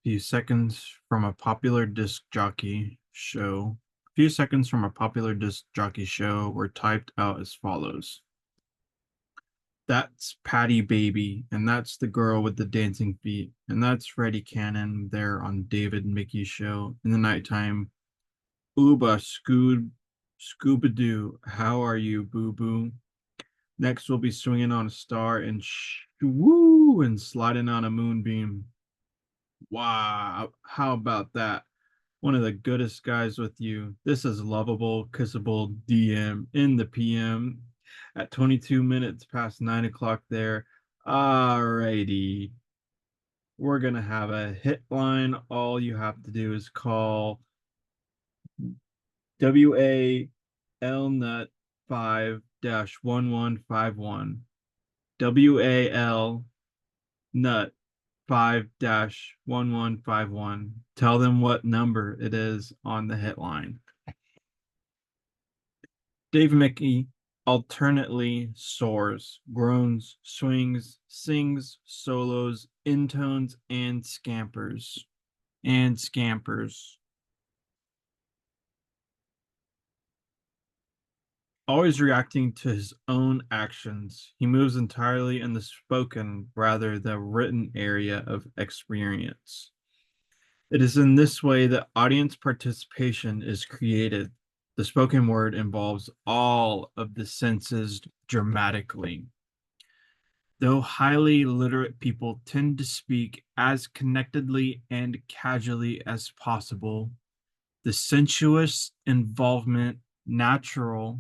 few seconds from a popular disc jockey show. A few seconds from a popular disc jockey show were typed out as follows. That's Patty Baby, and that's the girl with the dancing feet, and that's Freddie Cannon there on David Mickey's show in the nighttime. Ooba Scooba-Doo, how are you, boo-boo? Next, we'll be swinging on a star and woo and sliding on a moonbeam. Wow, how about that? One of the goodest guys with you. This is lovable, kissable DM in the PM at 22 minutes past 9 o'clock there. Alrighty. We're gonna have a hit line. All you have to do is call WAL nut 5-1151. WAL nut 5-1151. Tell them what number it is on the hit line. Dave Mickey alternately soars, groans, swings, sings, solos, intones, and scampers. Always reacting to his own actions, he moves entirely in the spoken rather than written area of experience. It is in this way that audience participation is created. The spoken word involves all of the senses dramatically. Though highly literate people tend to speak as connectedly and casually as possible, the sensuous involvement natural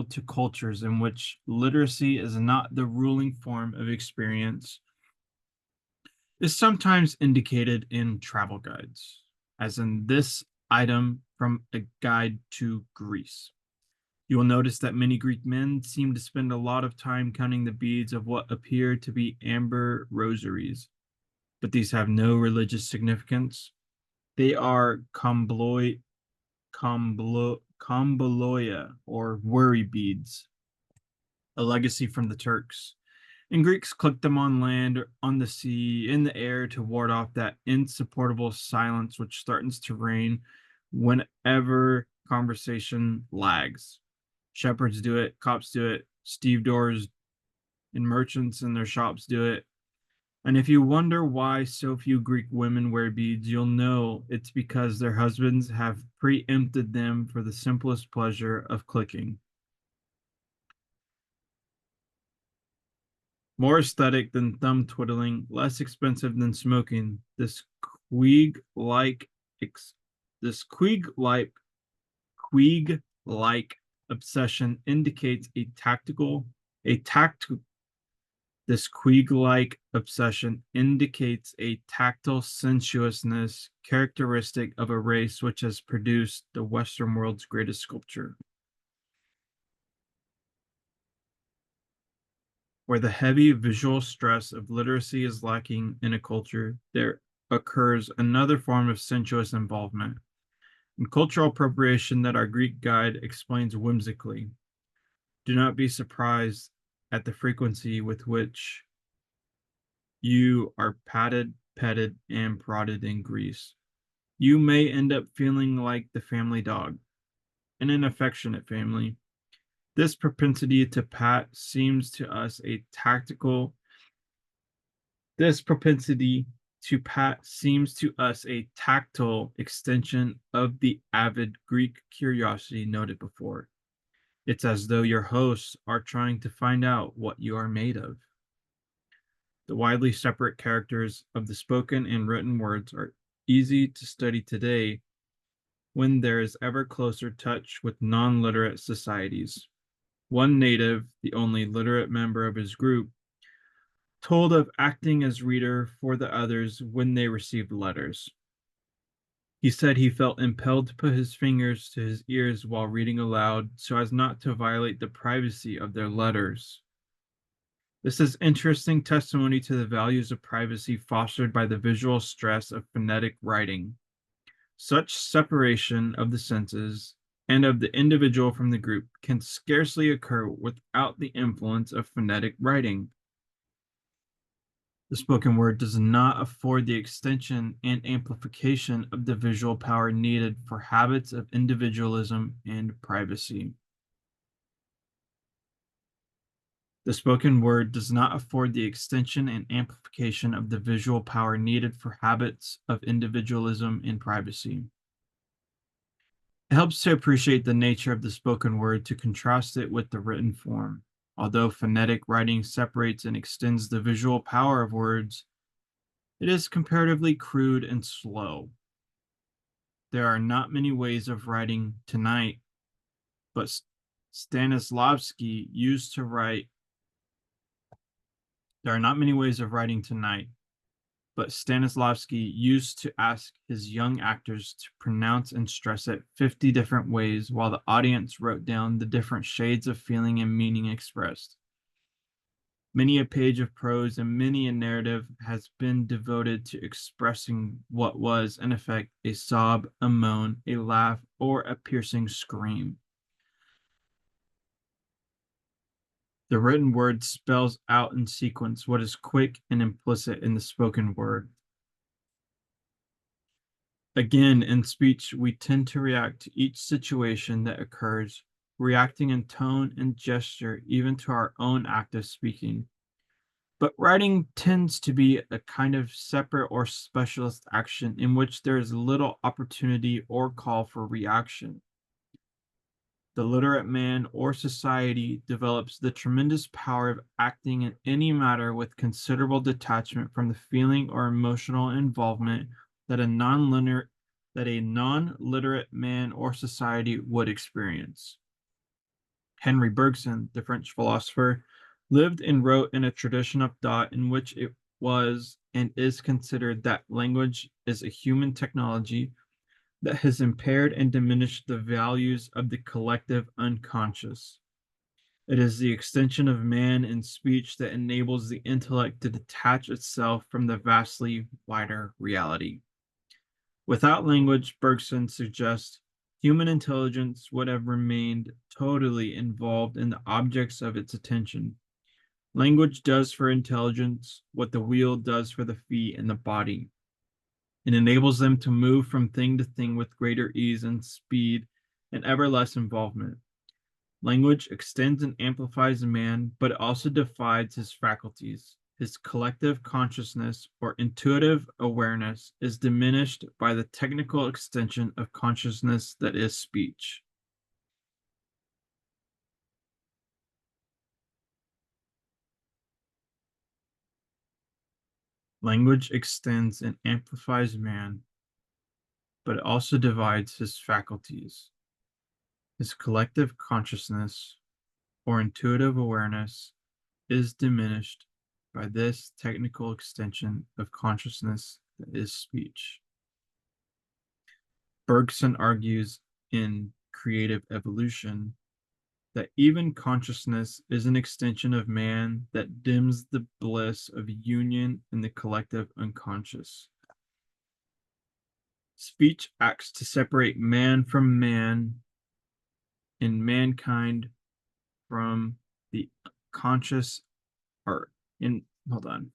to cultures in which literacy is not the ruling form of experience is sometimes indicated in travel guides, as in this item from A Guide to Greece. You will notice that many Greek men seem to spend a lot of time counting the beads of what appear to be amber rosaries, but these have no religious significance. They are Kambaloya, or worry beads, a legacy from the Turks. And Greeks clicked them on land, on the sea, in the air to ward off that insupportable silence which threatens to reign whenever conversation lags. Shepherds do it, cops do it, stevedores and merchants in their shops do it. And if you wonder why so few Greek women wear beads, you'll know it's because their husbands have preempted them for the simplest pleasure of clicking. More aesthetic than thumb twiddling, less expensive than smoking, this queeg-like obsession indicates a tactile sensuousness characteristic of a race which has produced the Western world's greatest sculpture. Where the heavy visual stress of literacy is lacking in a culture, there occurs another form of sensuous involvement and cultural appropriation that our Greek guide explains whimsically. Do not be surprised at the frequency with which you are patted, petted, and prodded in Greece. You may end up feeling like the family dog, an affectionate family. This propensity to pat seems to us a tactile extension of the avid Greek curiosity noted before. It's as though your hosts are trying to find out what you are made of. The widely separate characters of the spoken and written words are easy to study today when there is ever closer touch with non-literate societies. One native, the only literate member of his group, told of acting as reader for the others when they received letters. He said he felt impelled to put his fingers to his ears while reading aloud so as not to violate the privacy of their letters. This is interesting testimony to the values of privacy fostered by the visual stress of phonetic writing. Such separation of the senses and of the individual from the group can scarcely occur without the influence of phonetic writing. The spoken word does not afford the extension and amplification of the visual power needed for habits of individualism and privacy. The spoken word does not afford the extension and amplification of the visual power needed for habits of individualism and privacy. It helps to appreciate the nature of the spoken word to contrast it with the written form. Although phonetic writing separates and extends the visual power of words, it is comparatively crude and slow. There are not many ways of writing tonight, but Stanislavski used to write. There are not many ways of writing tonight, but Stanislavski used to ask his young actors to pronounce and stress it 50 different ways while the audience wrote down the different shades of feeling and meaning expressed. Many a page of prose and many a narrative has been devoted to expressing what was, in effect, a sob, a moan, a laugh, or a piercing scream. The written word spells out in sequence what is quick and implicit in the spoken word. Again, in speech, we tend to react to each situation that occurs, reacting in tone and gesture, even to our own act of speaking. But writing tends to be a kind of separate or specialist action in which there is little opportunity or call for reaction. The literate man or society develops the tremendous power of acting in any matter with considerable detachment from the feeling or emotional involvement that a non-literate man or society would experience. Henry Bergson, the French philosopher, lived and wrote in a tradition of thought in which it was and is considered that language is a human technology that has impaired and diminished the values of the collective unconscious. It is the extension of man in speech that enables the intellect to detach itself from the vastly wider reality. Without language, Bergson suggests, human intelligence would have remained totally involved in the objects of its attention. Language does for intelligence what the wheel does for the feet and the body. It enables them to move from thing to thing with greater ease and speed and ever less involvement. Language extends and amplifies man, but it also divides his faculties. His collective consciousness or intuitive awareness is diminished by the technical extension of consciousness that is speech. Language extends and amplifies man, but it also divides his faculties. His collective consciousness or intuitive awareness is diminished by this technical extension of consciousness that is speech. Bergson argues in Creative Evolution that even consciousness is an extension of man that dims the bliss of union in the collective unconscious. Speech acts to separate man from man and mankind from the conscious hold on.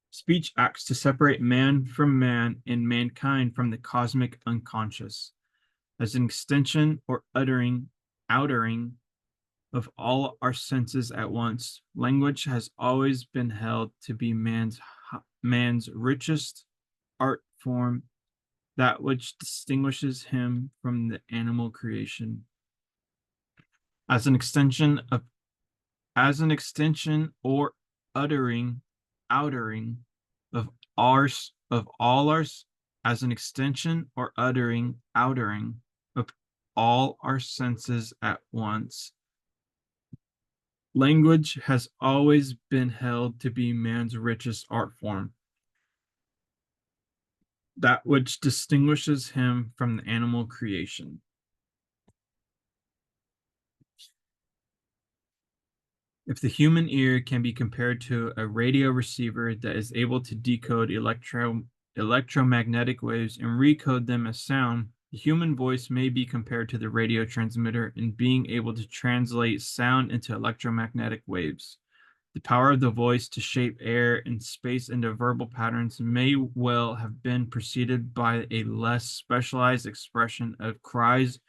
Speech acts to separate man from man and mankind from the cosmic unconscious. As an extension or outering of all our senses at once, language has always been held to be man's richest art form, that which distinguishes him from the animal creation. As an extension or outering of all ours, as an extension or outering of all our senses at once. Language has always been held to be man's richest art form, that which distinguishes him from the animal creation. If the human ear can be compared to a radio receiver that is able to decode electromagnetic waves and recode them as sound, the human voice may be compared to the radio transmitter in being able to translate sound into electromagnetic waves. The power of the voice to shape air and space into verbal patterns may well have been preceded by a less specialized expression of cries,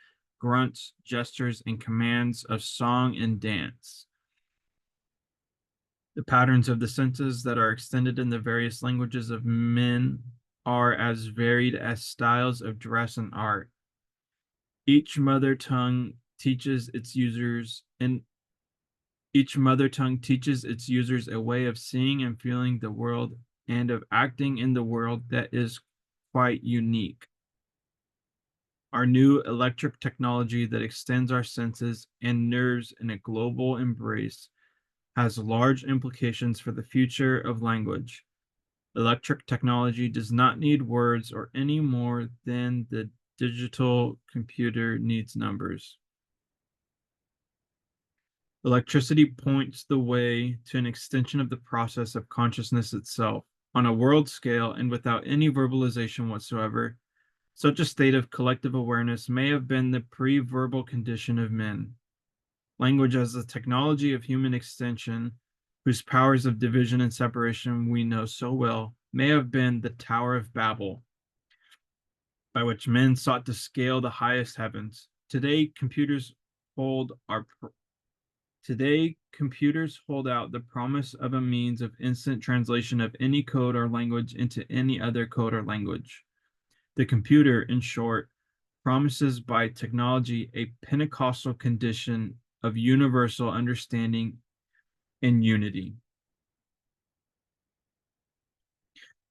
grunts, gestures, and commands of song and dance. The patterns of the senses that are extended in the various languages of men are as varied as styles of dress and art. Each mother tongue teaches its users and Each mother tongue teaches its users a way of seeing and feeling the world and of acting in the world that is quite unique. Our new electric technology that extends our senses and nerves in a global embrace has large implications for the future of language. Electric technology does not need words or any more than the digital computer needs numbers. Electricity points the way to an extension of the process of consciousness itself. On a world scale and without any verbalization whatsoever, such a state of collective awareness may have been the pre-verbal condition of men. Language as the technology of human extension, whose powers of division and separation we know so well, may have been the Tower of Babel, by which men sought to scale the highest heavens. Today, computers hold out the promise of a means of instant translation of any code or language into any other code or language. The computer, in short, promises by technology a Pentecostal condition of universal understanding and unity.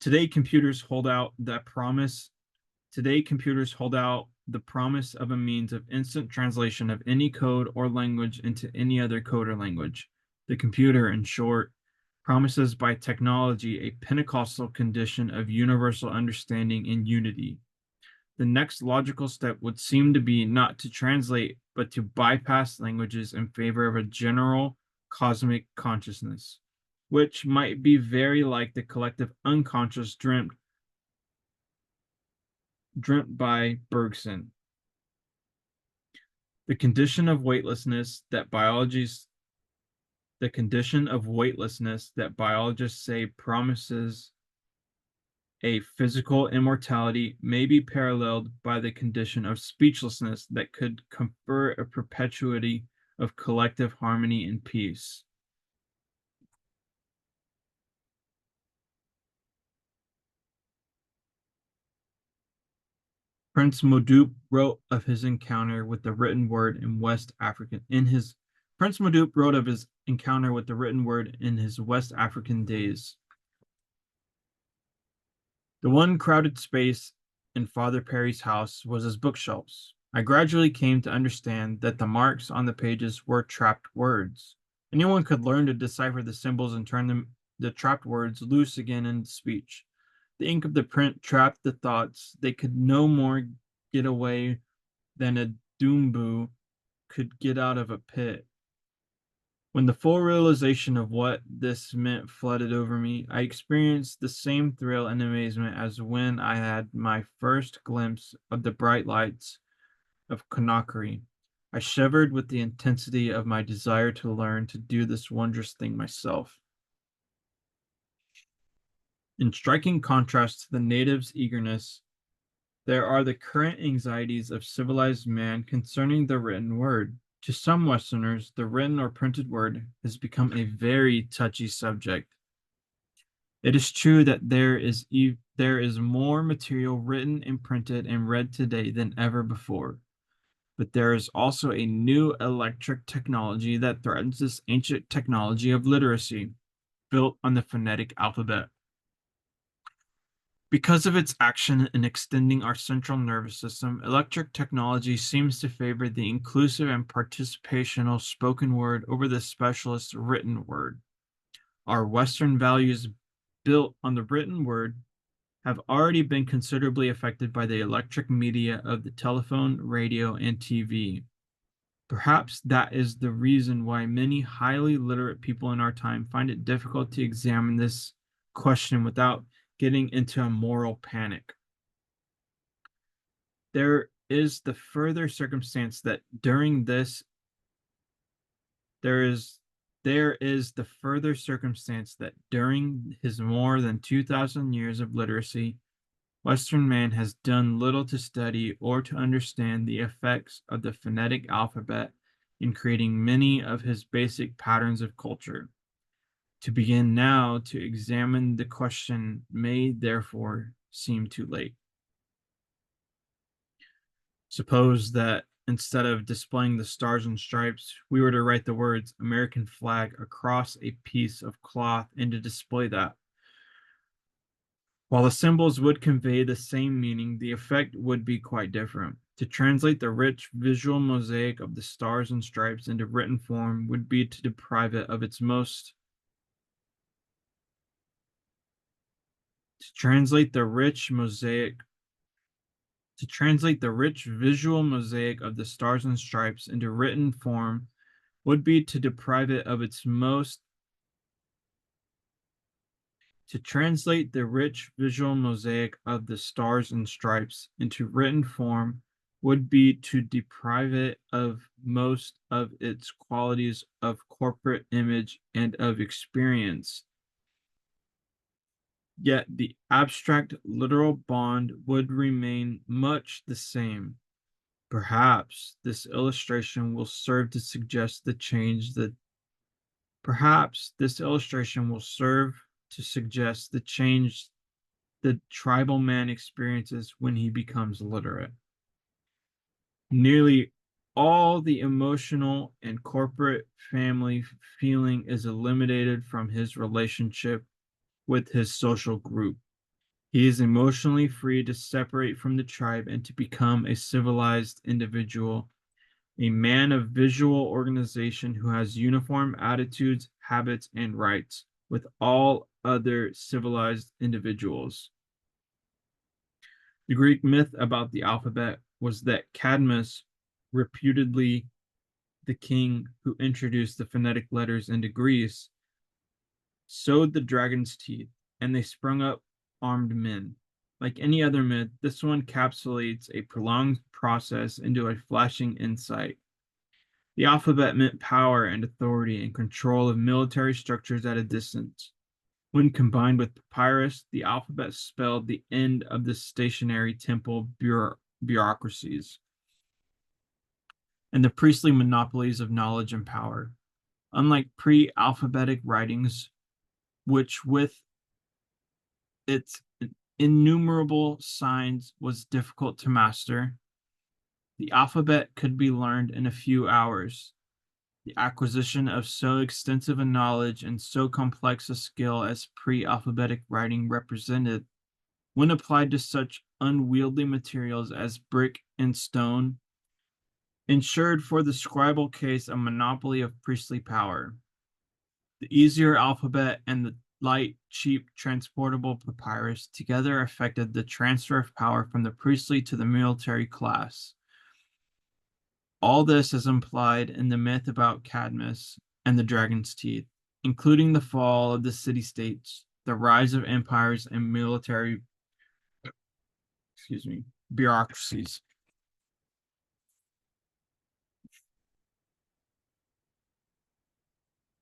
Today, computers hold out the promise of a means of instant translation of any code or language into any other code or language. The computer, in short, promises by technology a Pentecostal condition of universal understanding and unity. The next logical step would seem to be not to translate, but to bypass languages in favor of a general cosmic consciousness, which might be very like the collective unconscious dreamt by Bergson. The condition of weightlessness that biologists say promises a physical immortality may be paralleled by the condition of speechlessness that could confer a perpetuity of collective harmony and peace. Prince Modupe wrote of his encounter with the written word in West African in his Prince Modupe wrote of his encounter with the written word in his West African days. The one crowded space in Father Perry's house was his bookshelves. I gradually came to understand that the marks on the pages were trapped words. Anyone could learn to decipher the symbols and turn the trapped words loose again into speech. The ink of the print trapped the thoughts. They could no more get away than a Dumbo could get out of a pit. When the full realization of what this meant flooded over me, I experienced the same thrill and amazement as when I had my first glimpse of the bright lights of Conakry. I shivered with the intensity of my desire to learn to do this wondrous thing myself. In striking contrast to the natives' eagerness, there are the current anxieties of civilized man concerning the written word. To some Westerners, the written or printed word has become a very touchy subject. It is true that there is more material written and printed and read today than ever before. But there is also a new electric technology that threatens this ancient technology of literacy, built on the phonetic alphabet. Because of its action in extending our central nervous system, electric technology seems to favor the inclusive and participational spoken word over the specialist written word. Our Western values built on the written word have already been considerably affected by the electric media of the telephone, radio, and TV. Perhaps that is the reason why many highly literate people in our time find it difficult to examine this question without getting into a moral panic. There is the further circumstance that there is there is the further circumstance that during his more than 2,000 years of literacy, Western man has done little to study or to understand the effects of the phonetic alphabet in creating many of his basic patterns of culture. To begin now to examine the question may therefore seem too late. Suppose that instead of displaying the stars and stripes, we were to write the words American flag across a piece of cloth and to display that. While the symbols would convey the same meaning, the effect would be quite different. To translate the rich visual mosaic of the stars and stripes into written form would be to deprive it of its most to translate the rich visual mosaic of the stars and stripes into written form would be to deprive it of its most to translate the rich visual mosaic of the stars and stripes into written form would be to deprive it of most of its qualities of corporate image and of experience. Yet the abstract literal bond would remain much the same. Perhaps this illustration will serve to suggest the change that perhaps this illustration will serve to suggest the change the tribal man experiences when he becomes literate. Nearly all the emotional and corporate family feeling is eliminated from his relationship with his social group. He is emotionally free to separate from the tribe and to become a civilized individual, a man of visual organization who has uniform attitudes, habits, and rights with all other civilized individuals. The Greek myth about the alphabet was that Cadmus, reputedly the king who introduced the phonetic letters into Greece, sowed the dragon's teeth, and they sprung up armed men. Like any other myth, this one encapsulates a prolonged process into a flashing insight. The alphabet meant power and authority and control of military structures at a distance. When combined with papyrus, the alphabet spelled the end of the stationary temple bureaucracies and the priestly monopolies of knowledge and power. Unlike pre-alphabetic writings, which with its innumerable signs was difficult to master, the alphabet could be learned in a few hours. The acquisition of so extensive a knowledge and so complex a skill as pre-alphabetic writing represented, when applied to such unwieldy materials as brick and stone, ensured for the scribal case a monopoly of priestly power. The easier alphabet and the light, cheap, transportable papyrus together effected the transfer of power from the priestly to the military class. All this is implied in the myth about Cadmus and the dragon's teeth, including the fall of the city-states, the rise of empires and military bureaucracies.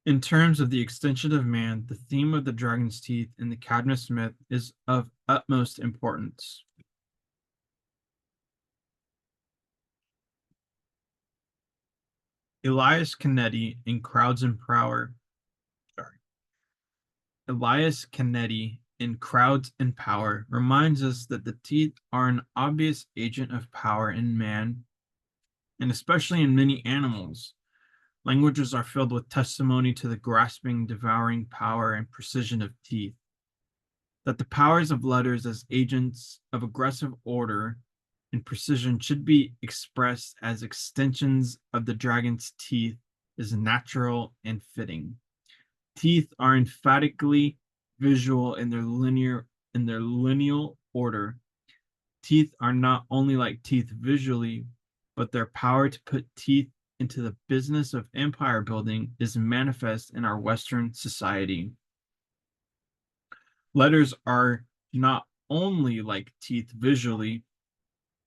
In terms of the extension of man, the theme of the dragon's teeth in the Cadmus myth is of utmost importance. Elias Canetti in Crowds and Power. Elias Canetti in Crowds and Power reminds us that the teeth are an obvious agent of power in man, and especially in many animals. Languages are filled with testimony to the grasping, devouring power and precision of teeth. That the powers of letters as agents of aggressive order and precision should be expressed as extensions of the dragon's teeth is natural and fitting. Teeth are emphatically visual in their lineal order. Teeth are not only like teeth visually, but their power to put teeth into the business of empire building is manifest in our Western society. Letters are not only like teeth visually,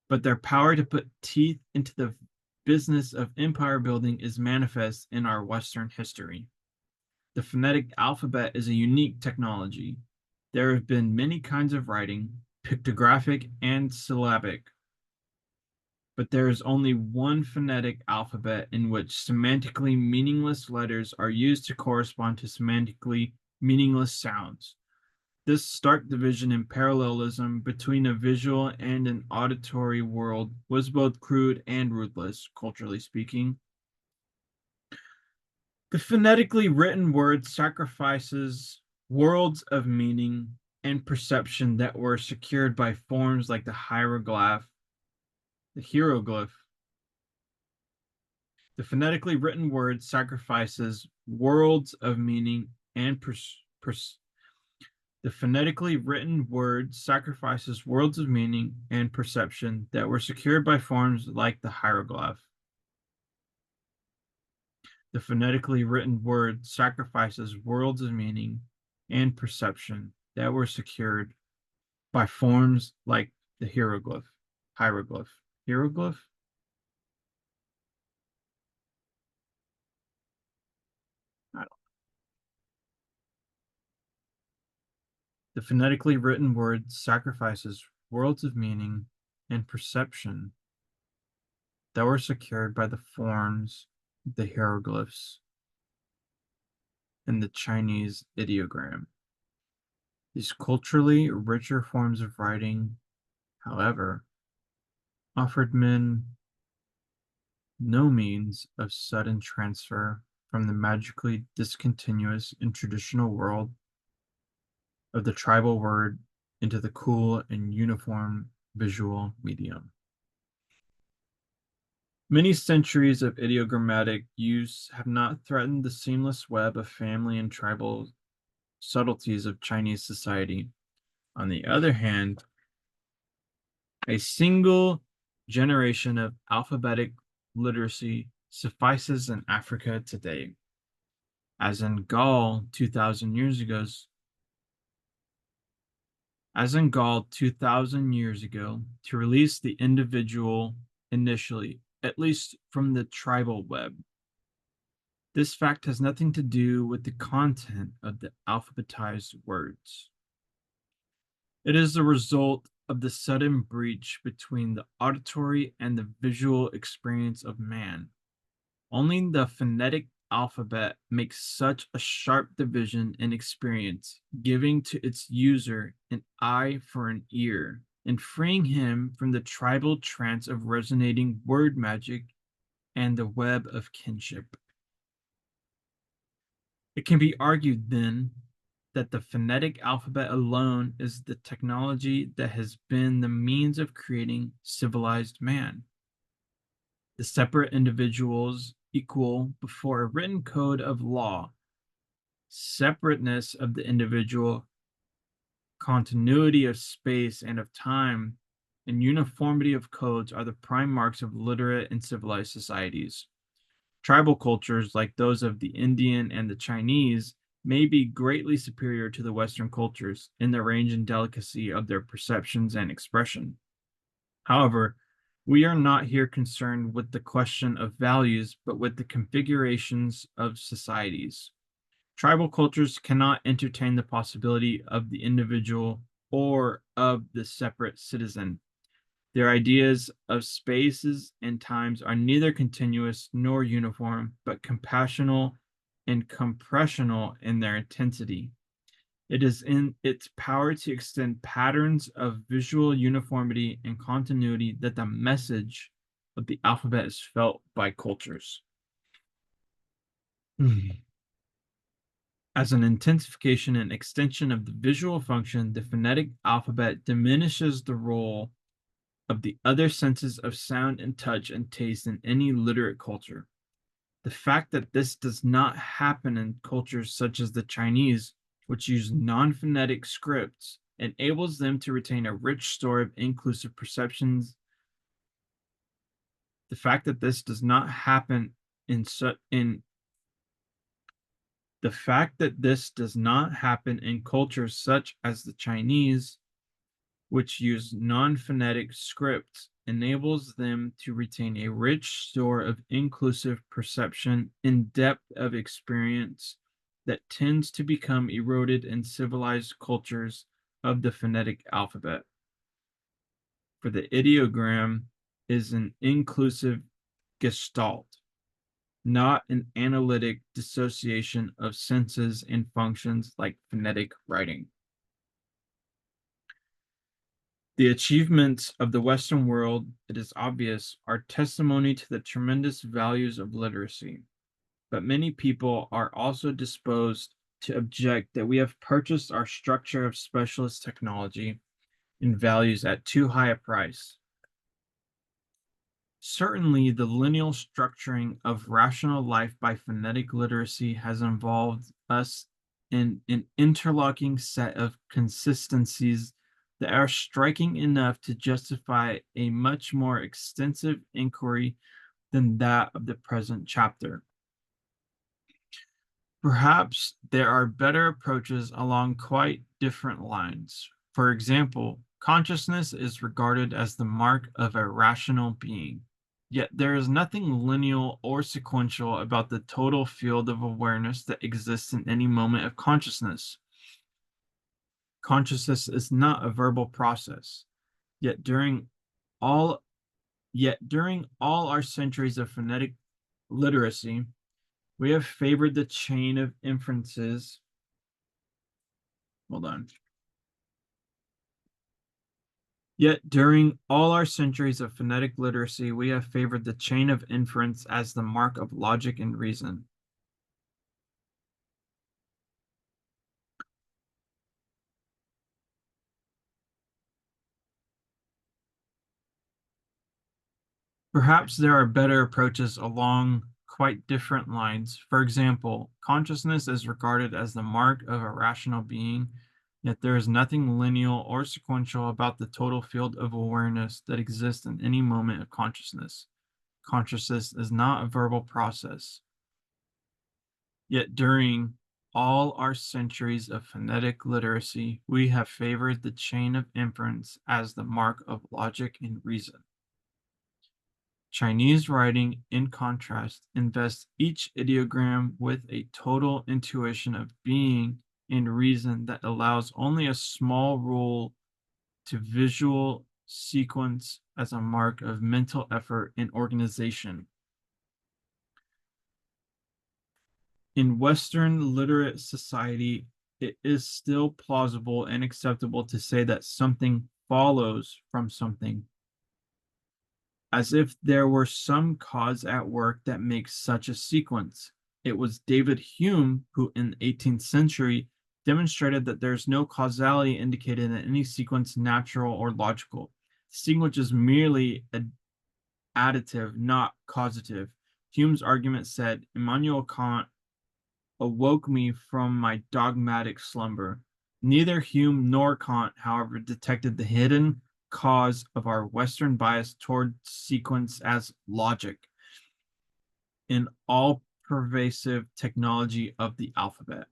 but their power to put teeth into the business of empire building is manifest in our Western history. The phonetic alphabet is a unique technology. There have been many kinds of writing, pictographic and syllabic, but there is only one phonetic alphabet in which semantically meaningless letters are used to correspond to semantically meaningless sounds. This stark division and parallelism between a visual and an auditory world was both crude and ruthless, culturally speaking. The phonetically written word sacrifices worlds of meaning and perception that were secured by forms like the hieroglyph. The phonetically written word sacrifices worlds of meaning and the phonetically written word sacrifices worlds of meaning and perception that were secured by forms like the hieroglyph. The phonetically written word sacrifices worlds of meaning and perception that were secured by forms like the hieroglyph. Hieroglyph? I don't. The phonetically written word sacrifices worlds of meaning and perception that were secured by the forms, the hieroglyphs, and the Chinese ideogram. These culturally richer forms of writing, however, offered men no means of sudden transfer from the magically discontinuous and traditional world of the tribal word into the cool and uniform visual medium. Many centuries of ideogrammatic use have not threatened the seamless web of family and tribal subtleties of Chinese society. On the other hand, a single generation of alphabetic literacy suffices in Africa today. As in Gaul 2,000 years ago, to release the individual initially, at least from the tribal web. This fact has nothing to do with the content of the alphabetized words. It is the result of the sudden breach between the auditory and the visual experience of man. Only the phonetic alphabet makes such a sharp division in experience, giving to its user an eye for an ear and freeing him from the tribal trance of resonating word magic and the web of kinship. It can be argued, then, that the phonetic alphabet alone is the technology that has been the means of creating civilized man. The separate individuals equal before a written code of law. Separateness of the individual, continuity of space and of time, and uniformity of codes are the prime marks of literate and civilized societies. Tribal cultures, like those of the Indian and the Chinese, may be greatly superior to the Western cultures in the range and delicacy of their perceptions and expression. However, we are not here concerned with the question of values, but with the configurations of societies. Tribal cultures cannot entertain the possibility of the individual or of the separate citizen. Their ideas of spaces and times are neither continuous nor uniform, but compassional and compressional in their intensity. It is in its power to extend patterns of visual uniformity and continuity that the message of the alphabet is felt by cultures. As an intensification and extension of the visual function, the phonetic alphabet diminishes the role of the other senses of sound and touch and taste in any literate culture. The fact that this does not happen in cultures such as the Chinese, which use non-phonetic scripts, enables them to retain a rich store of inclusive perceptions. The fact that this does not happen in cultures such as the Chinese, which use non-phonetic scripts, enables them to retain a rich store of inclusive perception and depth of experience that tends to become eroded in civilized cultures of the phonetic alphabet. For the ideogram is an inclusive gestalt, not an analytic dissociation of senses and functions like phonetic writing. The achievements of the Western world, it is obvious, are testimony to the tremendous values of literacy. But many people are also disposed to object that we have purchased our structure of specialist technology and values at too high a price. Certainly, the lineal structuring of rational life by phonetic literacy has involved us in an interlocking set of consistencies that are striking enough to justify a much more extensive inquiry than that of the present chapter. Perhaps there are better approaches along quite different lines. For example, consciousness is regarded as the mark of a rational being. Yet there is nothing lineal or sequential about the total field of awareness that exists in any moment of consciousness. Consciousness is not a verbal process. Yet all during all our centuries of phonetic literacy, we have favored the chain of inferences. Hold on. Yet during all our centuries of phonetic literacy, we have favored the chain of inference as the mark of logic and reason. Perhaps there are better approaches along quite different lines. For example, consciousness is regarded as the mark of a rational being, yet there is nothing lineal or sequential about the total field of awareness that exists in any moment of consciousness. Consciousness is not a verbal process. Yet during all our centuries of phonetic literacy, we have favored the chain of inference as the mark of logic and reason. Chinese writing, in contrast, invests each ideogram with a total intuition of being and reason that allows only a small rule to visual sequence as a mark of mental effort and organization. In Western literate society, it is still plausible and acceptable to say that something follows from something, as if there were some cause at work that makes such a sequence. It was David Hume who, in the 18th century, demonstrated that there is no causality indicated in any sequence, natural or logical. The sequence is merely additive, not causative. Hume's argument said, Immanuel Kant awoke me from my dogmatic slumber. Neither Hume nor Kant, however, detected the hidden cause of our Western bias toward sequence as logic in all pervasive technology of the alphabet.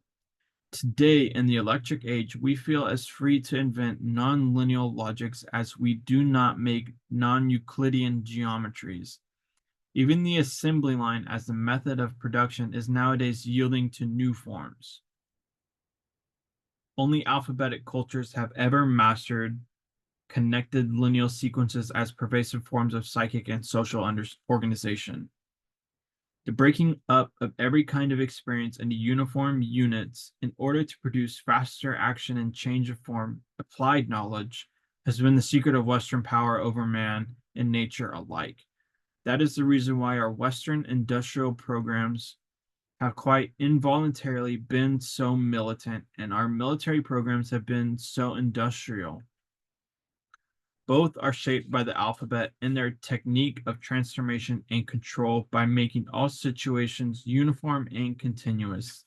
Today, in the electric age, we feel as free to invent non-linear logics as we do not make non-Euclidean geometries. Even the assembly line as the method of production is nowadays yielding to new forms. Only alphabetic cultures have ever mastered connected lineal sequences as pervasive forms of psychic and social organization. The breaking up of every kind of experience into uniform units in order to produce faster action and change of form, applied knowledge, has been the secret of Western power over man and nature alike. That is the reason why our Western industrial programs have quite involuntarily been so militant, and our military programs have been so industrial. Both are shaped by the alphabet and their technique of transformation and control by making all situations uniform and continuous.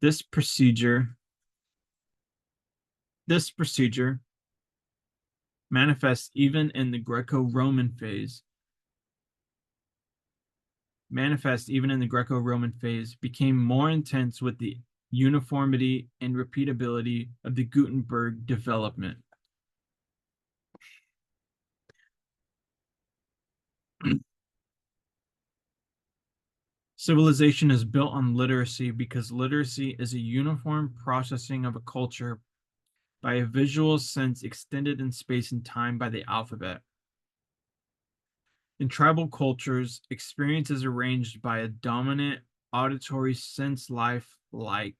This procedure manifests even in the Greco-Roman phase, became more intense with the uniformity and repeatability of the Gutenberg development. Civilization is built on literacy because literacy is a uniform processing of a culture by a visual sense extended in space and time by the alphabet. In tribal cultures, experience is arranged by a dominant auditory sense life like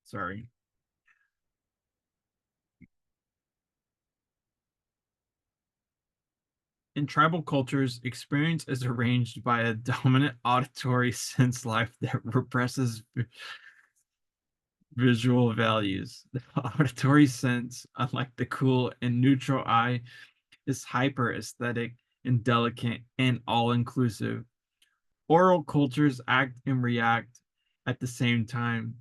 sorry. In tribal cultures, experience is arranged by a dominant auditory sense life that represses visual values. The auditory sense, unlike the cool and neutral eye, is hyper aesthetic and delicate and all inclusive. Oral cultures act and react at the same time.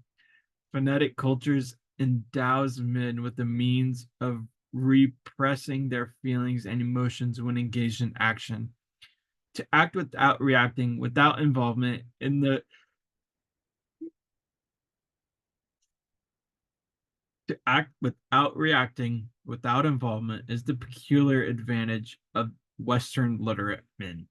Phonetic cultures endows men with the means of repressing their feelings and emotions when engaged in action. To act without reacting, without involvement in the to act without reacting, without involvement is the peculiar advantage of Western literate men.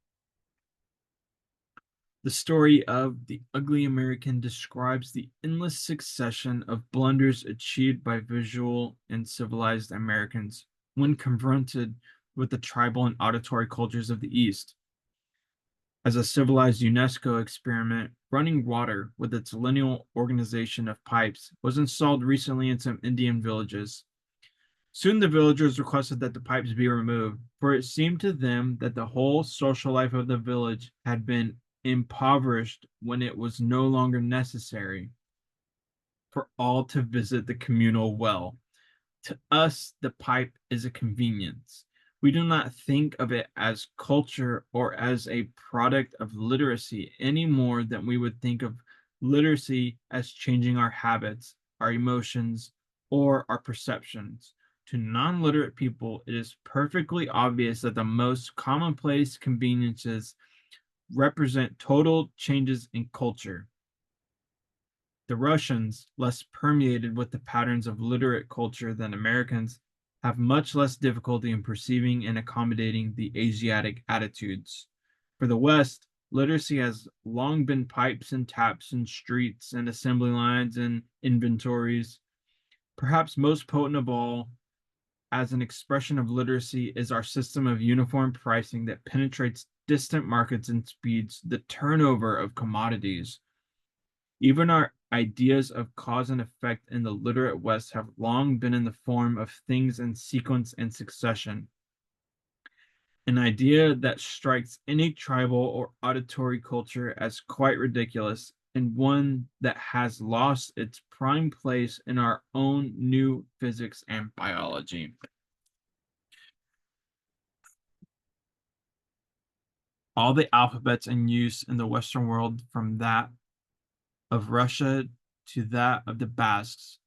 The story of The Ugly American describes the endless succession of blunders achieved by visual and civilized Americans when confronted with the tribal and auditory cultures of the East. As a civilized UNESCO experiment, running water with its lineal organization of pipes was installed recently in some Indian villages. Soon the villagers requested that the pipes be removed, for it seemed to them that the whole social life of the village had been impoverished when it was no longer necessary for all to visit the communal well. To us, the pipe is a convenience. We do not think of it as culture or as a product of literacy any more than we would think of literacy as changing our habits, our emotions, or our perceptions. To non literate people, it is perfectly obvious that the most commonplace conveniences represent total changes in culture. The Russians, less permeated with the patterns of literate culture than Americans, have much less difficulty in perceiving and accommodating the Asiatic attitudes. For the West, literacy has long been pipes and taps and streets and assembly lines and inventories. Perhaps most potent of all, as an expression of literacy, is our system of uniform pricing that penetrates distant markets and speeds the turnover of commodities. Even our ideas of cause and effect in the literate West have long been in the form of things in sequence and succession, an idea that strikes any tribal or auditory culture as quite ridiculous, and one that has lost its prime place in our own new physics and biology. All the alphabets in use in the Western world, from that of Russia to that of the Basques,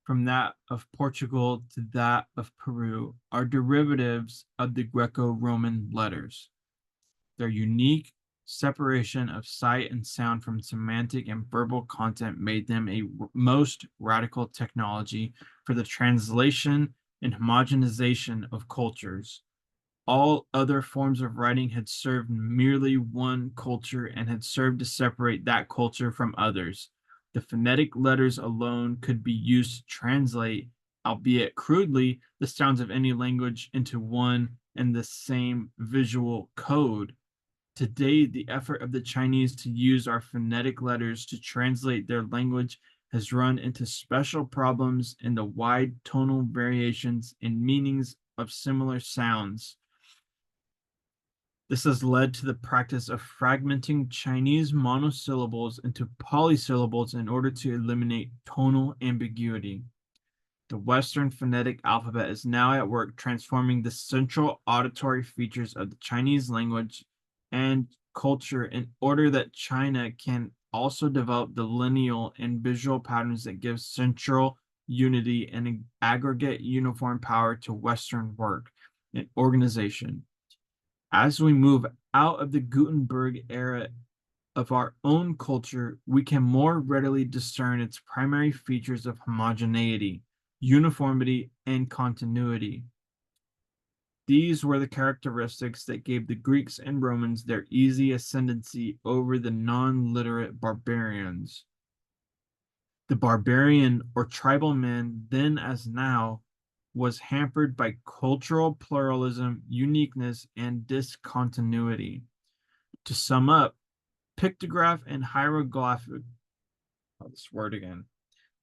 from that of Portugal to that of Peru, are derivatives of the Greco-Roman letters. Their unique separation of sight and sound from semantic and verbal content made them a most radical technology for the translation and homogenization of cultures. All other forms of writing had served merely one culture and had served to separate that culture from others. The phonetic letters alone could be used to translate, albeit crudely, the sounds of any language into one and the same visual code. Today, the effort of the Chinese to use our phonetic letters to translate their language has run into special problems in the wide tonal variations and meanings of similar sounds. This has led to the practice of fragmenting Chinese monosyllables into polysyllables in order to eliminate tonal ambiguity. The Western phonetic alphabet is now at work transforming the central auditory features of the Chinese language and culture in order that China can also develop the lineal and visual patterns that give central unity and aggregate uniform power to Western work and organization. As we move out of the Gutenberg era of our own culture, we can more readily discern its primary features of homogeneity, uniformity, and continuity. These were the characteristics that gave the Greeks and Romans their easy ascendancy over the non-literate barbarians. The barbarian or tribal man, then as now, was hampered by cultural pluralism, uniqueness, and discontinuity. To sum up, pictograph and hieroglyphic, this word again.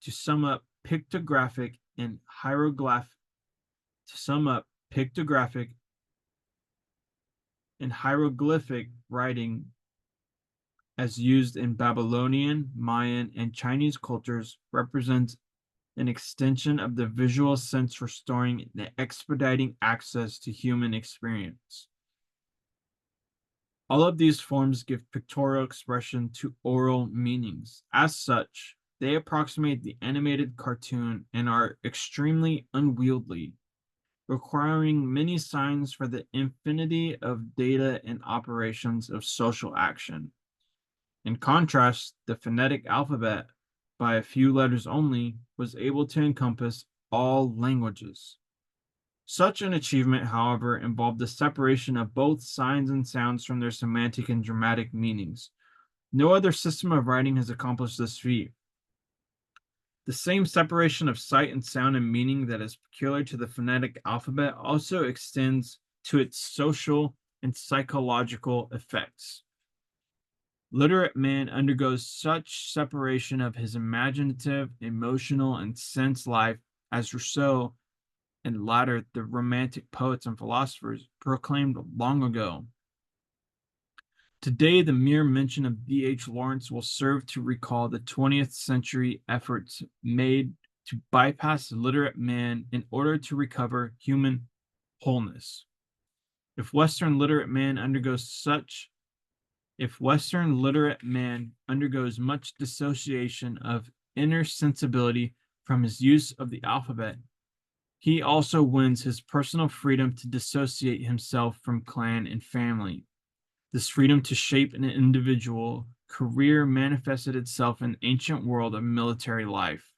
To sum up, pictographic and hieroglyphic, to sum up, pictographic and hieroglyphic writing as used in Babylonian, Mayan, and Chinese cultures represents an extension of the visual sense, restoring and expediting access to human experience. All of these forms give pictorial expression to oral meanings. As such, they approximate the animated cartoon and are extremely unwieldy, requiring many signs for the infinity of data and operations of social action. In contrast, the phonetic alphabet, by a few letters only, was able to encompass all languages. Such an achievement, however, involved the separation of both signs and sounds from their semantic and dramatic meanings. No other system of writing has accomplished this feat. The same separation of sight and sound and meaning that is peculiar to the phonetic alphabet also extends to its social and psychological effects. Literate man undergoes such separation of his imaginative, emotional, and sense life as Rousseau and later the Romantic poets and philosophers proclaimed long ago. Today, the mere mention of D.H. Lawrence will serve to recall the 20th century efforts made to bypass literate man in order to recover human wholeness. If Western literate man undergoes much dissociation of inner sensibility from his use of the alphabet, he also wins his personal freedom to dissociate himself from clan and family. This freedom to shape an individual career manifested itself in the ancient world of military life.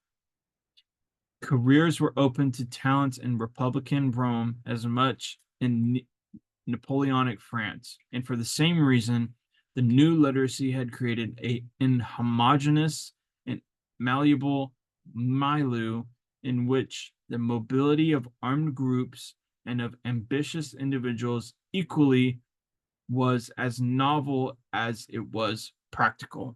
Careers were open to talents in Republican Rome as much in Napoleonic France, and for the same reason, the new literacy had created an inhomogeneous and malleable milieu in which the mobility of armed groups and of ambitious individuals equally was as novel as it was practical.